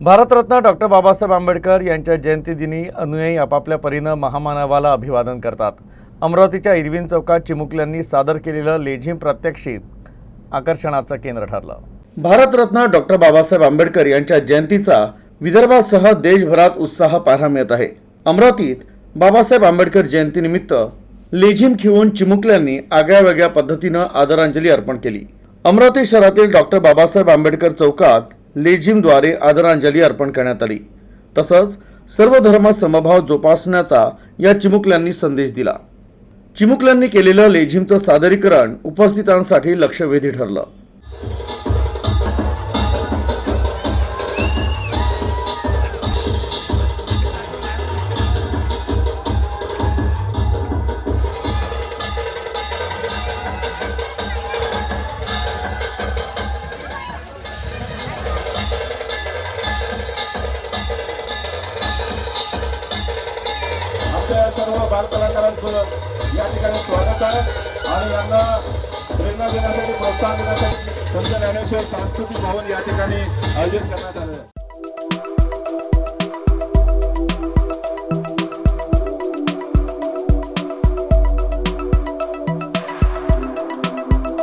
Bharat Ratna doctor Babasaheb Ambedkar यांच्या जयंतीदिनी अनुयायी आपापल्या परीनं महामानवाला अभिवादन करतात। अमरावतीच्या इरविन चौकात चिमुकल्यांनी सादर केलेलं लेझिम प्रात्यक्षिक आकर्षणाचं केंद्र ठरलं। भारतरत्न डॉक्टर बाबासाहेब आंबेडकर यांच्या जयंतीचा विदर्भासह देशभरात उत्साह पाहायला मिळत आहे। अमरावतीत बाबासाहेब आंबेडकर जयंतीनिमित्त लेझिम खेळून चिमुकल्यांनी आगळ्यावेगळ्या पद्धतीनं आदरांजली अर्पण केली। अमरावती शहरातील डॉक्टर बाबासाहेब आंबेडकर चौकात लेझिमद्वारे आदरांजली अर्पण करण्यात आली। तसंच सर्व धर्म समभाव जोपासण्याचा या चिमुकल्यांनी संदेश दिला। चिमुकल्यांनी केलेलं लेझिमचं सादरीकरण उपस्थितांसाठी लक्षवेधी ठरलं। आपल्या सर्व बालकलाकारांचं या ठिकाणी स्वागत आहे आणि यांना प्रेरणा देण्यासाठी प्रोत्साहन देण्यासाठी संत ज्ञानेश्वर सांस्कृतिक भवन या ठिकाणी आयोजित करण्यात आले।